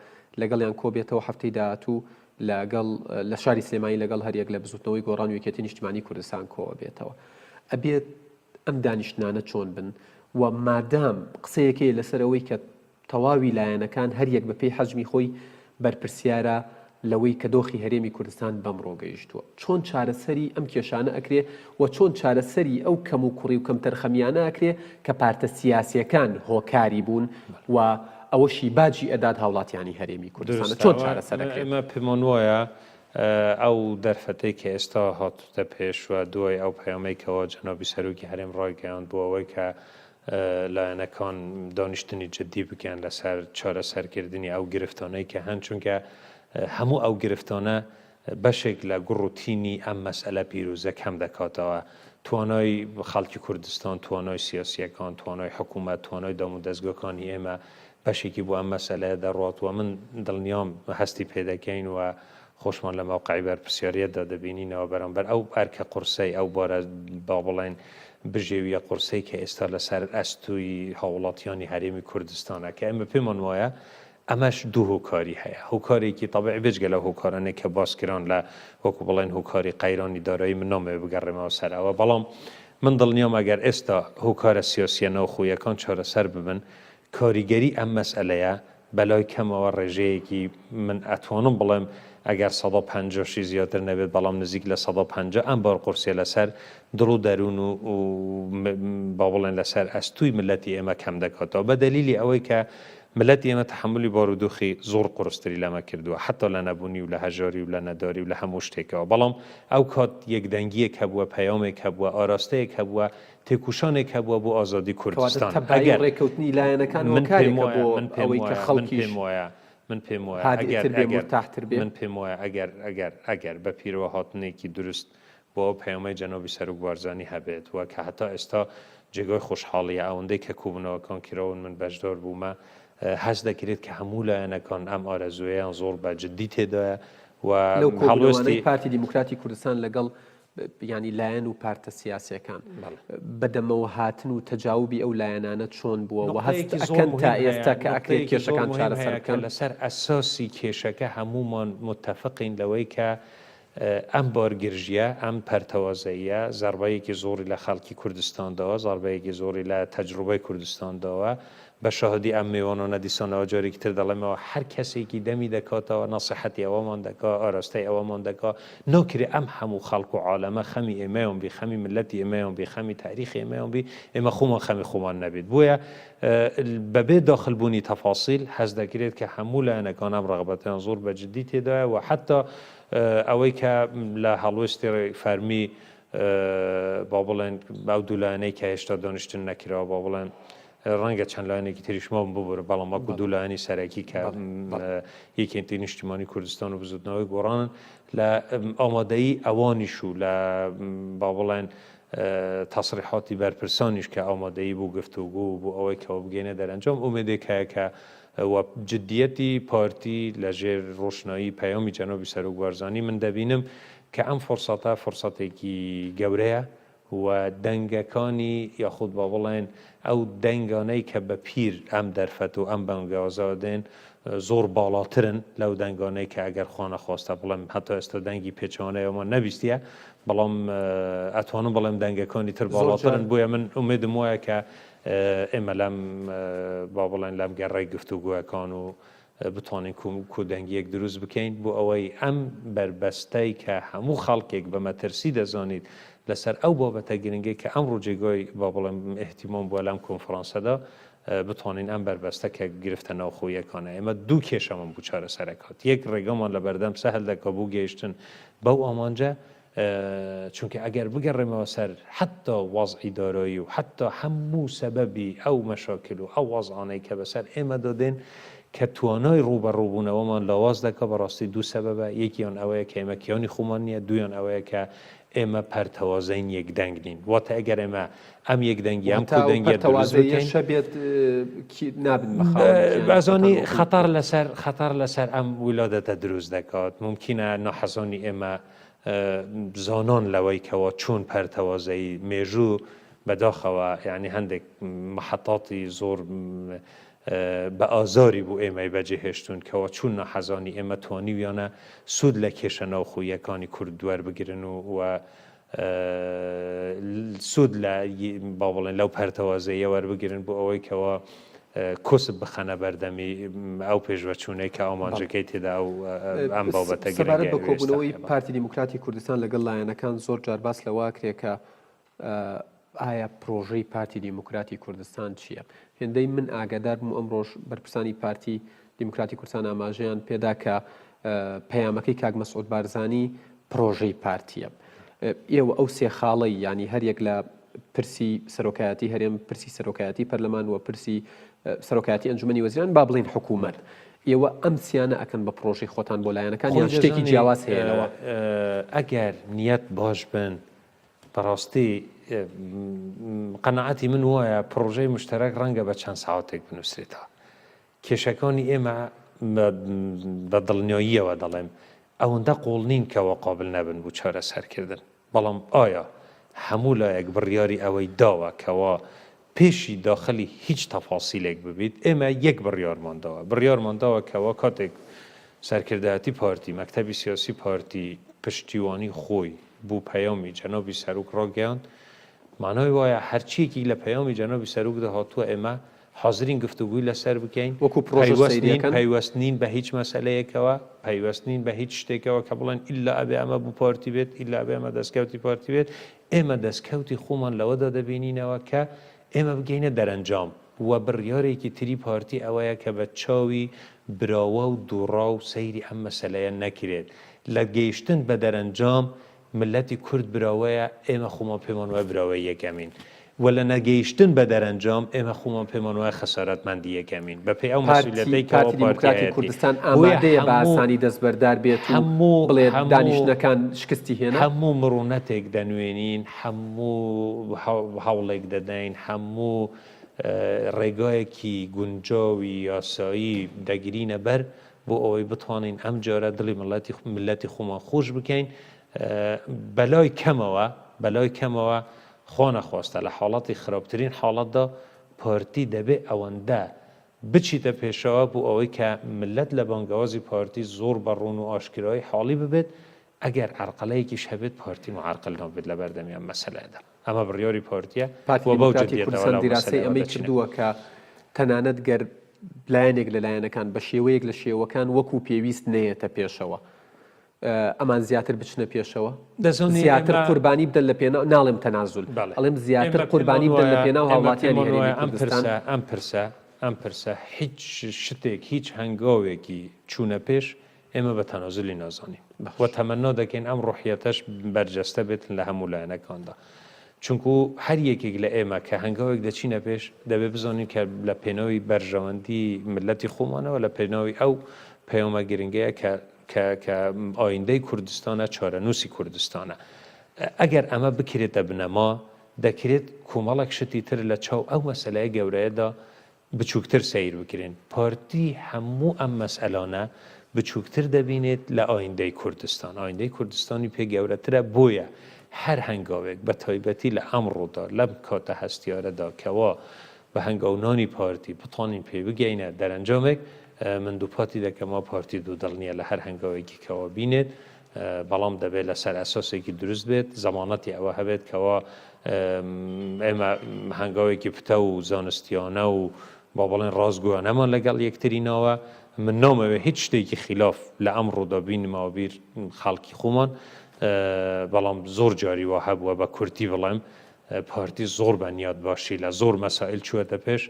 لەگەڵیان کۆبێتەوە هەفتەی داهاتوو لەگەڵ لە شاری سلێمانی لەگەڵ هەریەک لە بزوتنەوەی گۆڕان و یەکێتی نیشتیمانی کوردستان کۆوە بێتەوە ئەبێت ئەم دانیشتنانە چۆن بن و مادام قسەیەکەی لەسەرەوەی کە تەواوی لایەنەکان هەریەک بە پێی حەجمی خۆی بەرپرسیارە لەوەی کە دۆخی هەرێمی کوردستان بەم ڕۆگەیشتووە چۆن چارەسەری ئەم کێشانە ئەکرێ و چۆن چارەسەری ئەو کەم و کوڕی و کەم تەرخەمیانە ئەکرێ کە پارتە سیاسیەکان هۆکاری بوون و ئەوەشی باجی ئەداد هاوڵاتیانی هەرێمی کوردستانە چۆن چارەسەر ئەکرێ ئەمە پێمان وایە ئەو دەرفەتەی کە ئێستا هاتوتە پێش و دوای ئەو پەیامەیەکەوە جەنابی سەرۆکی هەرێم ڕایگەیاند بۆ ئەوەی کە لایەنەکان دانیشتنی جددی بکەن لەسەر چارەسەرکردنی ئەو گرفتانەی کە هەن چونکە هەموو ئەو گرفتانە بەشێک لە گوڕوتینی ئەم مەسئلە پیرۆزە کەم دەکاتەوە توانای خەڵکی کوردستان توانای سیاسیەکان توانای حکوومەت توانای دام و دەستگاکانی ئێمە بەشێکی بۆ ئەم مەسئلەیە دەڕاتوە من دڵنیام هەستی پێدەکەین و خۆشمان لە ماوقعی بەرپرسیارەتدا دەبینینەوە بەرامبەر ئەو ئەرکە قورسەی ئەو بارە با بڵێن بژێویە قورسەی کە ئێستا لەسەر ئەستوی هاوڵاتیانی هەرێمی کوردستانە کە ئێمە پێمان وایە ئەمەش دوو هۆکاری هەیە هۆکارێکی تەبیعی بێجگە لە هۆکارانێک کە باسکران لە وەکو بڵێن هۆکاری قەیرانی دارایی من نامەوێ بگەڕێمەوە سەرەوە بەڵام من دڵنیام ئەگەر ئێستا هۆکارە سیاسیە ناوخۆیەکان چارەسەر ببن کاریگەری ئەم مەسئلەیە بەلای کەمەوە ڕێژەیەکی من ئەتوانم بڵێم ئەگەر 150 زیاتر نەبێت بەڵام نزیک لە 150 ئەم بارقورسیە لەسەر دڵ و دەروون و با بڵێن لەسەر ئەستوی ملەتی ئێمە کەم دەکاتەوە بە دەلیلی ئەوەی کە ملەتی ئێمە تحملی بارودۆخی زۆر قورستری لەمە کردووە حتا لە نەبوونی و لە هەژاری و لە نەداری و لە هەموو شتێکەوە بەڵام ئەو کات یەکدەنگیەک هەبووە پەیامێک هەبووە ئاراستەیەک هەبووە تێکوشانێک هەبووە بۆ ئازادی کوردستان ئەگەر ڕێکەوتنی لایەنەکان من پێم وایە من پێم وایە ئەگەر بە پیرەوە هاتنێکی دروست بۆ پەیامەی جەنابی سەرۆک بارزانی هەبێت و کە هەتا ئێستا جێگای خۆشحاڵیە ئەوەندەی کە کوبنەوەکان کراون من بەشدار بوومە هەست دەکرێت کە هەموو لایەنەکان ئەم ئارەزویان زۆر بە جددی تێدایە و هەڵوێستی پارتی دیموکراتی کوردستان لەگەڵ ینی لایەن و پارتە سیاسیەکان بەدەمەوە هاتن و تەجاوبی ئەو لایەنانە چۆن بووە و هەستەکەن تا ئێستا کە ئەکرێت کێشەکان چارەسەرکەن لەسەر ئەساسی کێشەکە هەمومان متتەفقین لەوەی کە ئەم بارگرژیە ئەم پەرتەوازەیە زەربەیەکی زۆری لە خەڵکی کوردستانداوە زەربەیەکی زۆری لە تەجروبەی کوردستانداوە بە شاهدی ئەم میوانانە دیسانەوە جارێکی تر دەڵێمەوە هەر کەسێکی دەمی دەکاتەوە نەسیحەتی ئەوەمان دەکا ئاراستەی ئەوەمان دەکا ناکرێ ئەم هەموو خەڵک و عالەمە خەمی ئێمەیان بی خەمی ملەتی ئێمەیان بی خەمی تاریخی ئێمەیان بی ئێمە خۆمان خەمی خۆمان نەبێت بۆیە بەبێ داخلبوونی تەفاسیل هەست دەکرێت کە هەموو لایەنەکان ئەم ڕەغبەتیان زۆر بە جددی تێدایە و حتا ئەوەی کە لە هەڵوێستی فەرمی با بڵێن ئەو دوو لایەنەی کە هێشتا دانیشتن نەکراوە با بڵێن ڕەنگە چەند لایەنێکی تریشمان ببووە بەڵام وەکو دوو لایەنی سەرەکی کە یەکێتی نیشتیمانی کوردستان و بزوتنەوەی گۆڕانن لە ئامادەیی ئەوانیش و لە با بڵێن تەسریحاتی بەرپرسانیش کە ئامادەیی بوو گفتوگو بوو ئەوەی کەەوە بگەینە دەرەنجام ئومێدێک هەیە کە و جددیەتی پارتی لەژێر ڕۆشنایی پەیامی جەنابی سەرۆک بارزانی من دەبینم کە ئەم فورسەتە فورسەتێکی گەورەیە و دەنگەکانی یاخود با بڵێن ئەو دەنگانەی کە بە پیر ئەم دەرفەت و ئەم بەنگاوازەوە دێن زۆر باڵاترن لەو دەنگانەی کە ئەگەر خۆنە خواستە بڵێم هەتا ئێستا دەنگی پێچەوانەیەوەمان نەبیستیە بەڵام ئەتوانم بڵێم دەنگەکانی تر باڵاترن بۆیە من ئومێدم وایە کە ئێمە لەم با بڵێن لەم گەڕێی گفتوگوەکان و بتوانین کودەنگیەک دروست بکەین بۆ ئەوەی ئەم بربەستەی کە هەموو خەڵکێک بە مەترسی دەزانیت لەسەر ئەو بابەتە گرنگی کە ئەمڕۆ جێگۆی با بڵێم احتیمام بووە لەم کۆنفرانسەدا بتوانین ئەم بربەستە کە گرفتە ناوخۆیەکانە ئێمە دوو کێشەمان بوو چارەسەرەکات یەک ڕێگەمان لە بەردەم سەهل دەکە بوو گەیشتن بەو ئامانجە چونکە ئەگەر بگەڕێمەوە سەر حتا وەزعی دارایی و حتا هەموو سەبەبی ئەو مەشاکل و ئەو وەزعانەی کە بەسەر ئێمە دادێن کە توانای ڕوبەڕووبوونەوەمان لاواز دەکە بەڕاستی دوو سەبەبە یەکیان ئەوەیە کە ئێمە کیانی خۆمان نییە دویان ئەوەیە کە ئێمە پەرتەوازەین یەکدەنگ نین واتە ئەگەر ئێمە ئەم یەکدەنگی ئەم کودەنگیە دروست بکەین شەبێت نابن بەزانی خەتەر لەسەر ئەم ویلادەتە دروست دەکات ممکنە ناحەزانی ئێمە زانان لەوەی کەەوە چۆن پەرتەوازەی مێژوو بەداخەوە یعنی هەندێک محەتاتی زۆر بە ئازاری بوو ئێمەی بەجێهێشتون کەەوە چون نەحەزانی ئێمە توانیویانە سوود لە کێشە ناوخۆیەکانی کورد دووەربگرن و سوود لە با بڵێن لەو پەرتەوازەیە وەربگرن بۆ ئەوەی کەەوە کۆسب بخەنە بەردەمی ئەو پێشوەچوونەی کە ئامانجەکەی تێدا و ئەم بابەتە سەبارەت بە کۆبوونەوەی پارتی دیموکراتی کوردستان لەگەڵ لایەنەکان زۆر جار باس لەوا کرێ کە ئایا پرۆژەی پارتی دیموکراتی کوردستان چییە؟ هێندەی من ئاگادار بووم ئەمڕۆژ بەرپرسانی پارتی دیموکراتی کوردستان ئاماژەیان پێدا کە پەیامەکەی کاک مەسعود بارزانی پرۆژەی پارتیە. ئێوە ئەو سێ خاڵەی ینی هەریەک لە پرسی سەرۆکایەتی هەرێم پرسی سەرۆکایەتی پەرلەمان و پرسی سەرۆکایەتی ئەنجومەنی وەزیران با بڵین حکوومەت ئێوە ئەم سیانە ئەکەن بە پرۆژەی خۆتان بۆ لایەنەکان یان شتێکی جیاواز هەیەەوە ئەگەر نیەت باش بن بەڕاستی قەنەعەتی من وایە پرۆژەی مشتەرەک ڕەنگە بە چەند ساعاتێک بنووسێتەوە کێشەکانی ئێمە بە دڵنیاییەوە دەڵێم ئەوەندە قوڵ نین کەەوە قابل نەبن بوو چارەسەرکردن بەڵام ئایا هەموو لایەک بڕیاری ئەوەی داوە کەەوە پێشی داخلی هیچ تەفاسیلێک ببیت ئێمە یەک بڕیارمانداوە کەەوە کاتێک سەرکردایەتی پارتی مەکتەبی سیاسی پارتی پشتیوانی خۆی بوو پەیامی جەنابی سەرۆک ڕاگەیاند مانای وایە هەرچیەکی لە پەیامی جەنابی سەرۆکدا هاتووە ئێمە حاضرین گفتوگوی لەسەر بکەین وەکو پەیوەستنین بە هیچ مەسەلەیەکەوە پەیوەستنین بە هیچ شتێکەوە کە بڵێن ئیلا ئەبێ ئەمە بوو پارتی بێت ئیلا ئەبێ ئەمە دەستکەوتی پارتی بێت ئێمە دەستکەوتی خۆمان لەوەدا دەبینینەوە کە ئێمە بگەینە دەرەنجام و بڕیارێکی تری پارتی ئەوەیە کە بە چاوی براوە و دووڕا و سەیری ئەم مەسەلەیە نەکرێت لە گەیشتن بە دەرەنجام ملەتی کورد براوەیە ئێمە خۆمان پێمان وایە براوەی یەکەمین و لە نەگەیشتن بە دەرەنجام ئێمە خۆمان پێمان وایە خەسارەتمەندی یەکەمین بەپێی ئەو مەسئولیەتەی پارتی دیموکراتی کوردستان ئامادەیە بە ئاسانی دەست بەردار بێت هەموو بڵێ دانیشتەکان شکستی هێنا هەموو مڕونەتێک دەنوێنین هەموو هەوڵێک دەدەین هەموو ڕێگایەکی گونجاوی یاسایی دەگرینە بەر بۆ ئەوەی بتوانین ئەم جارە دڵی ملەتی خۆمان خۆش بکەین بەلای کەمەوە خۆ نەخواستە لە حاڵەتی خراپترین حاڵەتدا پارتی دەبێت ئەوەندە بچیتە پێشەوە بۆ ئەوەی کە ملت لە بانگەوازی پارتی زۆر بەڕوون و ئاشکرایی حاڵی ببێت ئەگەر عرقلەیەکیش هەبێت پارتی معرقل نابێت لە بەردەمی ئەم مەسەلەدا ئەمە بڕیاری پارتیە پارتی دیموکراتی کوردستان دیراسەی ئەمەی کردووە کە تەنانەت گەر لایەنێک لە لایەنەکان بە شێوەیەک لە شێوەکان وەکو پێویست نەیەتە پێشەوە ئەمان زیاتر بچنە پێشەوە زیاتر قوربانی بدەن لە پێناو ناڵێم تەنازول ئەڵێم زیاتر قوربانی بدەن لە پێناو هاوڵاتیانی هەرێمی کوردستان ئەم پرسە هیچ شتێک هیچ هەنگاوێکی چوونە پێش ئێمە بە تەنازولی نازانین و تەمەنا دەکەین ئەم ڕۆحیەتەش بەرجەستە بێتن لە هەموو لایەنەکاندا چونکو هەر یەکێک لە ئێمە کە هەنگاوێک دەچینە پێش دەبێت بزانین کە لە پێناوی بەرژەوەندی ملەتی خۆمانەوە لە پێناوی ئەو پەیامە گرنگەیە کە ئایندەی کوردستانە چارەنووسی کوردستانە ئەگەر ئەمە بکرێتە بنەما دەکرێت کۆمەڵێک شتی تر لە چاو ئەو مەسەلەیە گەورەیەدا بچووکتر سیر بکرێن پارتی هەموو ئەم مەسئلانە بچووکتر دەبینێت لە ئایندەی کوردستانی پێ گەورەترە بۆیە هەر هەنگاوێک بە تایبەتی لە ئەمڕۆدا لەم کاتە هەستیارەدا کەوا بە هەنگاونانی پارتی بتوانین پێ بگەینە دەرەنجامێک من دووپاتی دەکەمەوە پارتی دوو دڵ نییە لە هەر هەنگاوێکی کەوا بینێت بەڵام دەبێت لەسەر ئەساسێکی دروست بێت زەمانەتی ئەوە هەبێت کەوا ئێمە هەنگاوێکی پتە و زانستیانە و با بڵێن ڕازگویانەمان لەگەڵ یەکترینەوە من نامەوێ هیچ شتێکی خلاف لە ئەم ڕوودا بینمەوە بیر خەڵکی خۆمان بەڵام زۆر جاری وا هەبووە بە کورتی بڵێم پارتی زۆر بەنیاد باشی لە زۆر مەسائل چووەتە پێش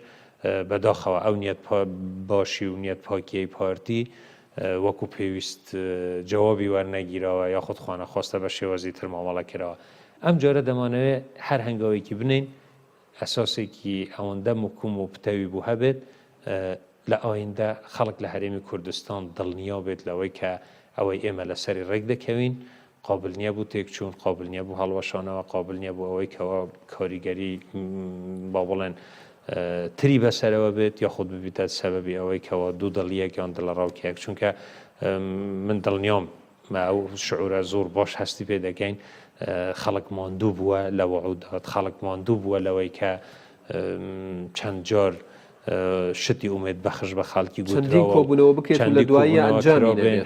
بەداخەوە ئەو نیەت باشی و نیەت پاکیەی پارتی وەکو پێویست جوابی وەرنەگیرەوە یاخود خوانەخواستە بە شێوەزی تر مامەڵە کراوە ئەم جارە دەمانەوێت هەر هەنگاوێکی بنین ئەساسێکی ئەوەندە مکوم و پتەوی بوو هەبێت لە ئایندە خەڵک لە هەرێمی کوردستان دڵنیا بێت لەوەی کە ئەوەی ئێمە لەسەری ڕێک دەکەوین قابل نییە بوو تێکچوون قابل نییە بوو هەڵوەشانەوە قابل نییە بوو ئەوەی کەەوە کاریگەری با بڵێن تری بەسەرەوە بێت یاخود ببیتە سەبەبی ئەوەی کەەوە دوو دڵیەکیان دڵە ڕاوکێک چونکە من دڵنیام ئەو شعورە زۆر باش هەستی پێ دەکەین خەڵک ماندوو بووە لە وەعودات خەڵک ماندوو بووە لەوەی کە چەند جار شتی ئومێد بەخش بە خەڵکی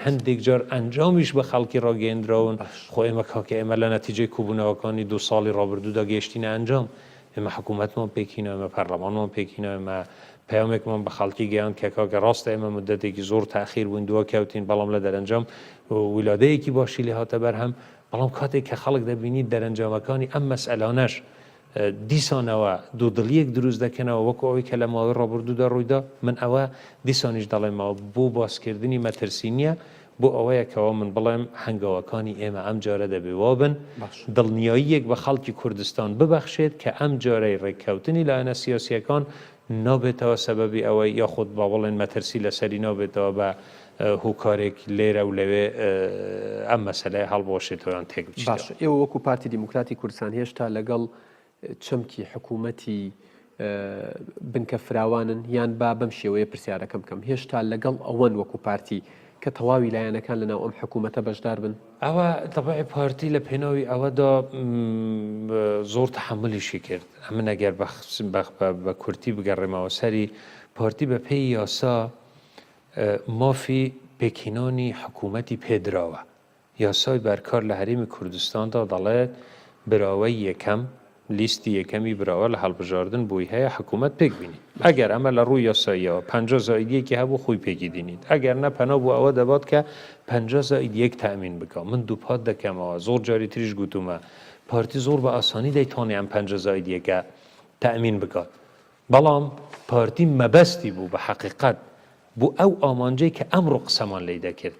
هەندێک جار ئەنجامیش بە خەڵکی ڕاگەیەندراون خۆ ئێمە کاکە ئێمە لە نەتیجەی کوبوونەوەکانی 2 ساڵی ڕابردوودا گەیشتینە ئەنجام ئێمە حکوومەتمان پێکینەوە ئێمە پەرلەمانمان پێکینەوە ئێمە پەیامێکمان بە خەڵکی گەیان کە کاکە ڕاستە ئێمە مدەتێکی زۆر تاخیر بووین دووە کەوتین بەڵام لە دەرەنجام ویلادەیەکی باشی لێ هاتە بەرهەم بەڵام کاتێک کە خەڵک دەبینی دەرەنجامەکانی ئەم مەسئلانەش دیسانەوە دوودڵیەک دروست دەکەنەوە وەکو ئەوەی کە لە ماوەی ڕابردوودا ڕوویدا من ئەوە دیسانیش دەڵێمەوە بۆ باسکردنی مەترسی نییە بۆ ئەوەیەکەوە من بڵێم هەنگاوەکانی ئێمە ئەم جارە دەبێ وابن دڵنیاییەک بە خەڵکی کوردستان ببەخشێت کە ئەم جارەی ڕێککەوتنی لایەنە سیاسیەکان نابێتەوە سەبەبی ئەوەی یاخود با بڵێن مەترسی لەسەری نابێتەوە بە هوکارێک لێرە و لەوێ ئەم مەسەلەی هەڵبۆشێتەوەیان تێک باش ئێوە وەکو پارتی دیموکراتی کوردستان هێشتا لەگەڵ چەمکی حکوومەتی بنکە فراوانن یان با بەم شێوەیە پرسیارەکەم بکەم هێشتا لەگەڵ ئەوەن وەکو پارتی کە تەواوی لایەنەکان لەناو ئەم حکوومەتە بەشدار بن ئەوە تەبعی پارتی لە پێناوی ئەوەدا زۆر تەحملیشی کرد ئەمە ئەگەر بە کورتی بگەڕێمەوە سەری پارتی بە پێی یاسا مافی پێکینانی حکوومەتی پێدراوە یاسای بەرکار لە هەرێمی کوردستاندا دەڵێت براوەی یەکەم لیستی یەکەمی براوە لە هەڵبژاردن بووی هەیە حکوومەت پێک بینیت ئەگەر ئەمە لە ڕووی یاساییەوە 50 زائیدیەکی هەبوو خۆی پێکی دینیت ئەگەر نە پەنا بوو ئەوە دەبات کە 50 زائیدیەک تەمین بکە من دووپات دەکەمەوە زۆر جاری تریش گوتومە پارتی زۆر بە ئاسانی دەیتوانێ ئەم 50 زائیدیەکە تەمین بکات بەڵام پارتی مەبەستی بوو بە حەقیقەت بوو ئەو ئامانجەی کە ئەمڕۆ قسەمان لێ دەکرد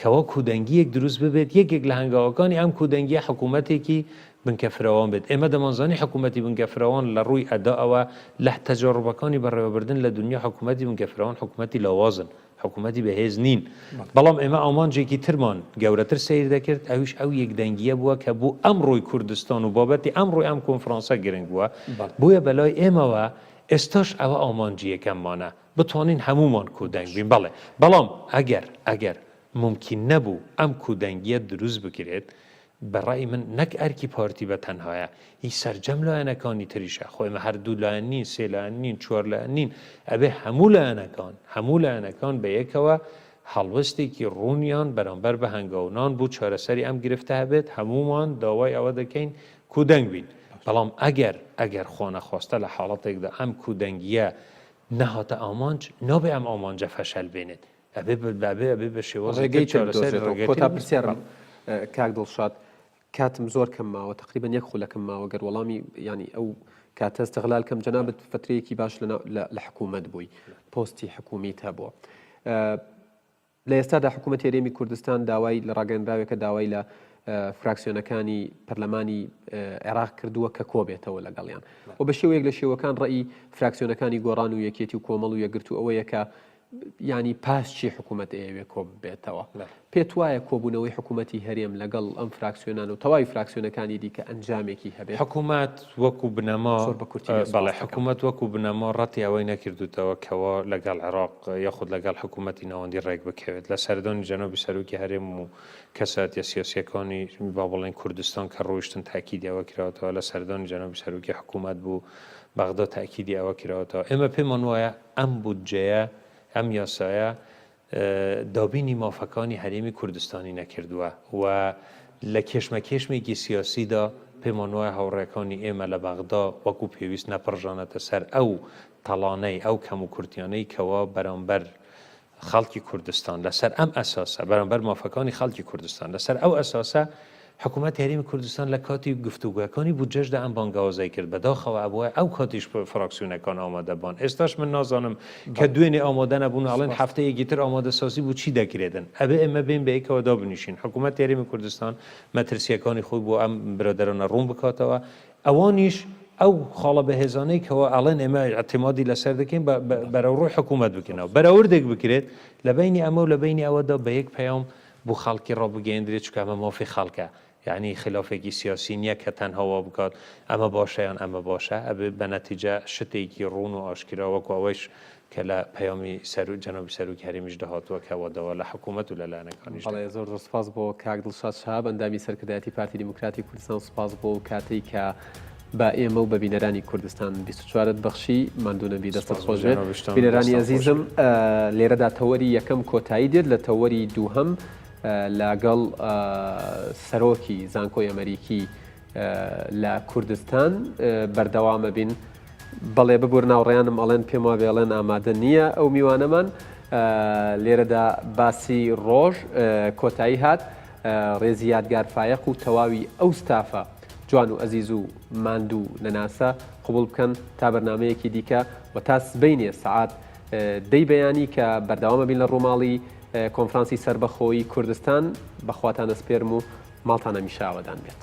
کەوا کودەنگیەک دروست ببێت یەکێک لە هەنگاوەکانی ئەم کودەنگیە حکوومەتێکی بنکە فراوان بێت ئێمە دەمانزانی حکوومەتی بنکە فراوان لە ڕووی ئەداەوە لە تەجارڕبەکانی بەڕێوەبردن لە دنیا حکوومەتی بنکە فراوان حکوومەتی لاوازن حکوومەتی بەهێز نین بەڵام ئێمە ئامانجێکی ترمان گەورەتر سیر دەکرد ئەویش ئەو یەکدەنگیە بووە کە بوو ئەمڕۆی کوردستان و بابەتی ئەمڕۆی ئەم کۆنفرانسە گرنگ بووە بۆیە بەلای ئێمەوە ئێستاش ئەوە ئامانجیەکەممانە بتوانین هەمومان کودەنگ بین بەڵێ بەڵام ئەگەر ممکن نەبوو ئەم کودەنگیە دروست بکرێت بەڕای من نەک ئەرکی پارتی بە تەنهایە هیچ سەرجەم لایەنەکانی تریشە خۆی ئێمە هەردوو لایەن نین سێ لایەن نین چوار لایەن نین ئەبێ هەموو لایەنەکان بە یەکەوە هەڵوەستێکی ڕوونیان بەرامبەر بە هەنگاونان بوو چارەسەری ئەم گرفتە هەبێت هەمومان داوای ئەوە دەکەین کودەنگ بین بەڵام ئەگەر خۆ نەخواستە لە حاڵەتێکدا ئەم کودەنگیە نەهاتە ئامانج نابێ ئەم ئامانجە فەشەل بێنێت ئەبێ بە شێوەزێگەی چارەسەری کۆتا پرسیارم کاک دڵشاد کاتم زۆر کەم ماوە تقریبا یەک خولەکەم ماوە گەر وەڵامی ینی ئەو کاتە استغلال کەم جەنابەت فترەیەکی باش لە حکوومەت بووی پۆستی حکوومیت هەبووە لە ئێستادا حکوومەت هێرێمی کوردستان داوای لە ڕاگەندراوێکە داوای لە فراکسیۆنەکانی پەرلەمانی عێراق کردووە کە کۆبێتەوە لەگەڵیان و بە شێوەیەک لە شێوەکان ڕەئی فراکسیۆنەکانی گۆڕان و یەکێتی و کۆمەڵ و یەکگرتو ئەوەیە کە ینی پاسچی حکوومەت ئێوێ کۆ بێتەوە پێت وایە کۆبوونەوەی حکوومەتی هەرێم لەگەڵ ئەم فراکسیۆنان و تەواوی فراکسیۆنەکانی دیکە ئەنجامێکی هەبێت حکوومەت وەکو بنەما بەڵێ حکوومەت وەکو بنەما ڕەتی ئەوەی نەکردوتەوە کەەوە لەگەڵ عێراق یاخود لەگەڵ حکوومەتی ناوەندی ڕێک بکەوێت لە سەردانی جەنۆبی سەرۆکی هەرێم و کەساتە سیاسیەکانی با بڵێن کوردستان کە ڕۆیشتن تاکیدی ئەوە کراوەتەوە لە سەردانی جەنۆبی سەرۆکی حکوومەت بوو بەغدا تاکیدی ئەوە کراوەتەوە ئێمە پێمان وایە ئەم بودجەیە ئەم یاسایە دابینی مافەکانی هەرێمی کوردستانی نەکردووە و لە کێشمەکێشمێکی سیاسیدا پێمان وایە هاوڕێکانی ئێمە لە بەغدا وەکو پێویست نەپڕژانەتە سەر ئەو تەڵانەی ئەو کەم و کورتیانەی کەوا بەرامبەر خەڵکی کوردستان لەسەر ئەم ئەساسە بەرامبەر مافەکانی خەڵکی کوردستان لەسەر ئەو ئەساسە حکوومەت یاریمی کوردستان لە کاتی گفتوگوەکانی بودجەشدا ئەم بانگاوازای کرد بەداخەوە ئەبووە ئەو کاتیش فراکسیۆنەکان ئامادەبان ئێستاش من نازانم کە دوێنێ ئامادە نەبوون ئاڵێن هەفتەیەکی تر ئامادەسازی بوو چی دەکرێتن ئەبێ ئێمە بین بەیەکەوە دابنیشین حکوومەت یاریمی کوردستان مەترسیەکانی خۆی بۆ ئەم برادرانە ڕوون بکاتەوە ئەوانیش ئەو خاڵە بەهێزانەی کەەوە ئاڵێن ئێمە ئەتیمادی لەسەر دەکەین بەرەوڕۆی حکوومەت بکەنەوە بەراوردێک بکرێت لە بینی ئەمە و لە بینی ئەوەدا بە یەک پەیام بۆ خەڵکی ڕابگەیەندرێت چکە ئەمە مافی خەڵکە یعنی خلافێکی سیاسی نییە کە تەنهاوا بکات ئەمە باشەیان ئەمە باشە ئەبێ بە نەتیجە شتێکی ڕوون و ئاشکرا وەکو ئەوەش کە لە پەیامی جەنابی سەرۆکی هەرێمیش داهاتووە کەوەدەوە لە حکوومەت و لەلایەنەکانیش. بەڵێ زۆر سوپاس بۆ کاک دڵشاد شاب ئەندامی سەرکردایەتی پارتی دیموکراتی کوردستان سوپاس بۆ کاتێک کە بە ئێمە و بە بینەرانی کوردستان 24 بەخشی ماندوونەبی دەستت خۆش بێت. بینەرانی عەزیزم لێرەدا تەوەری یەکەم کۆتایی دێت لە تەوەری دووهەم لەگەڵ سەرۆکی زانکۆی ئەمریکی لە کوردستان بەردەوامە بین بەڵێ ببوور ناوڕێیانم ئەڵێن پێم وا بێڵێن ئامادە نییە ئەو میوانەمان لێرەدا باسی ڕۆژ کۆتایی هات ڕێزی یادگار فایق و تەواوی ئەو ستافە جوان و ئەزیز و ماندوو لەناسە قبول بکەن تا بەرنامەیەکی دیکە و تا سبەینێ سەعات دەی بەیانی کە بەردەوامە بین لە ڕووماڵی کۆنفرانسی سەربەخۆیی کوردستان بەخواتانە سپێرم و ماڵتانە میشاوەدان بێت.